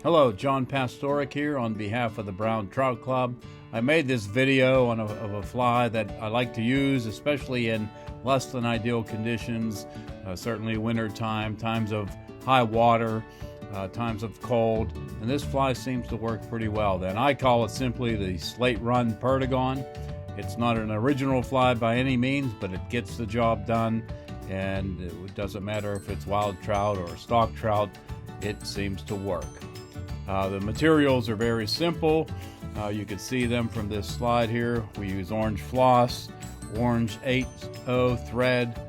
Hello, John Pastoric here on behalf of the Brown Trout Club. I made this video of a fly that I like to use, especially in less than ideal conditions, certainly winter time, times of high water, times of cold, and this fly seems to work pretty well. Then I call it simply the Slate Run Perdigon. It's not an original fly by any means, but it gets the job done, and it doesn't matter if it's wild trout or stock trout, it seems to work. The materials are very simple. You can see them from this slide here. We use orange floss, orange 8/0 thread,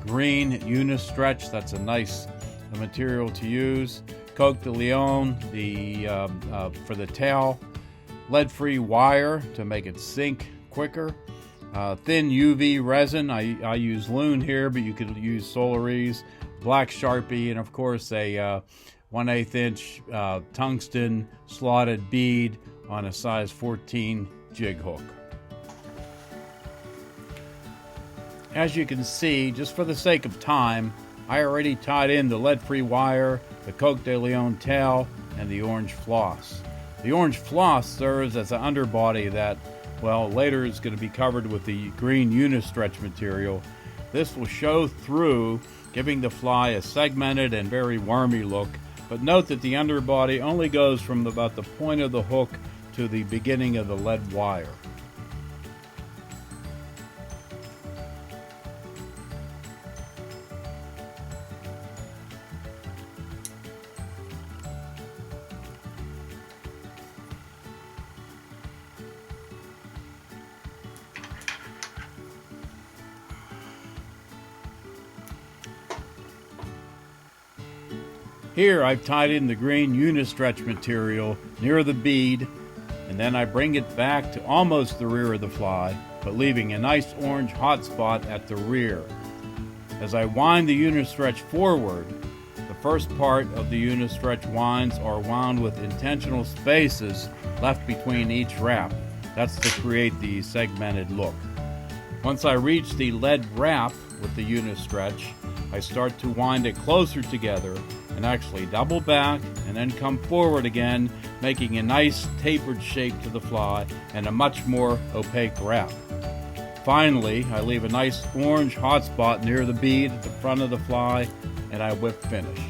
green Unistretch, that's a nice material to use, Coke de Leon for the tail, lead-free wire to make it sink quicker, thin UV resin. I use Loon here, but you could use Solaris, black Sharpie, and of course a 1/8 inch tungsten slotted bead on a size 14 jig hook. As you can see, just for the sake of time, I already tied in the lead-free wire, the Coke de Leon tail, and the orange floss. The orange floss serves as an underbody that, well, later is going to be covered with the green Unistretch material. This will show through, giving the fly a segmented and very wormy look. But note that the underbody only goes from about the point of the hook to the beginning of the lead wire. Here I've tied in the green Unistretch material near the bead, and then I bring it back to almost the rear of the fly, but leaving a nice orange hot spot at the rear. As I wind the Unistretch forward, the first part of the Unistretch winds are wound with intentional spaces left between each wrap. That's to create the segmented look. Once I reach the lead wrap with the Unistretch, I start to wind it closer together and actually double back and then come forward again, making a nice tapered shape to the fly and a much more opaque wrap. Finally, I leave a nice orange hot spot near the bead at the front of the fly, and I whip finish.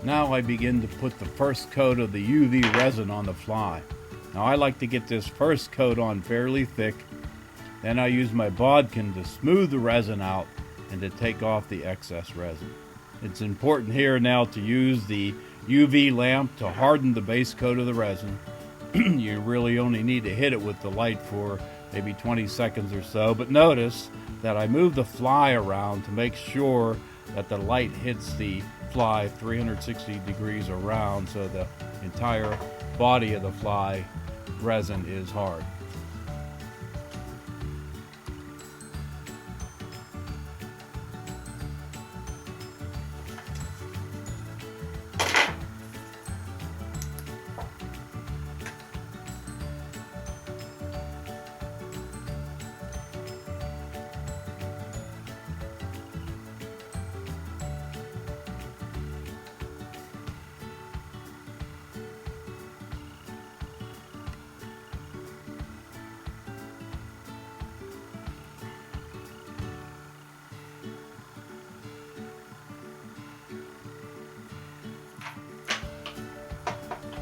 Now I begin to put the first coat of the UV resin on the fly. Now I like to get this first coat on fairly thick, then I use my bodkin to smooth the resin out and to take off the excess resin. It's important here now to use the UV lamp to harden the base coat of the resin. you really only need to hit it with the light for maybe 20 seconds or so. But notice that I move the fly around to make sure that the light hits the fly 360 degrees around, so the entire body of the fly resin is hard.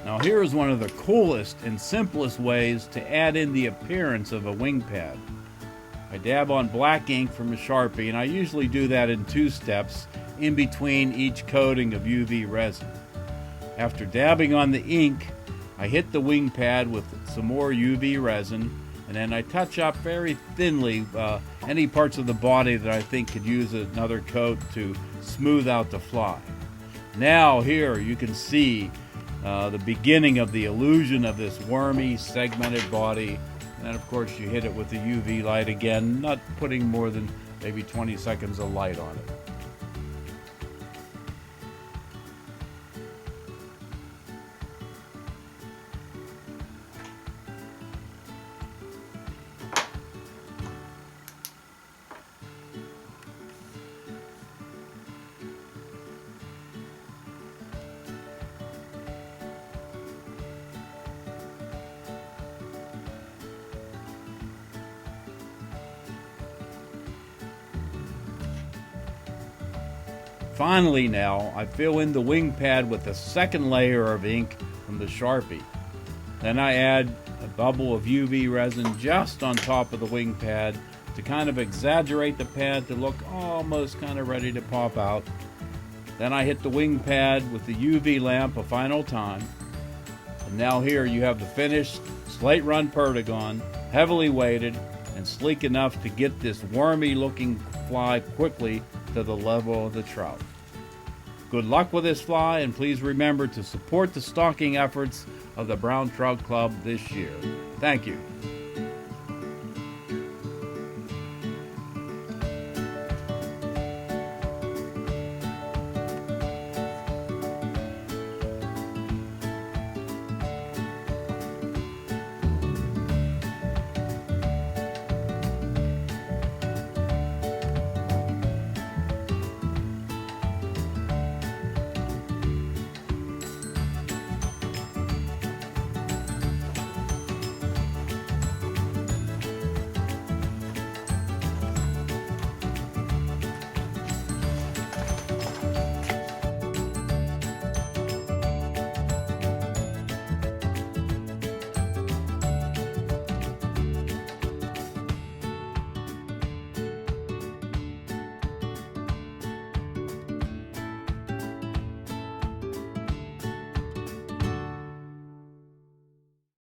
Now here is one of the coolest and simplest ways to add in the appearance of a wing pad. I dab on black ink from a Sharpie, and I usually do that in 2 steps in between each coating of UV resin. After dabbing on the ink, I hit the wing pad with some more UV resin, and then I touch up very thinly any parts of the body that I think could use another coat to smooth out the fly. Now here you can see the beginning of the illusion of this wormy, segmented body. And then, of course, you hit it with the UV light again, not putting more than maybe 20 seconds of light on it. Finally now, I fill in the wing pad with a second layer of ink from the Sharpie. Then I add a bubble of UV resin just on top of the wing pad to kind of exaggerate the pad to look almost kind of ready to pop out. Then I hit the wing pad with the UV lamp a final time. And now here you have the finished slate run Perdigon, heavily weighted and sleek enough to get this wormy looking fly quickly to the level of the trout. Good luck with this fly, and please remember to support the stocking efforts of the Brown Trout Club this year. Thank you.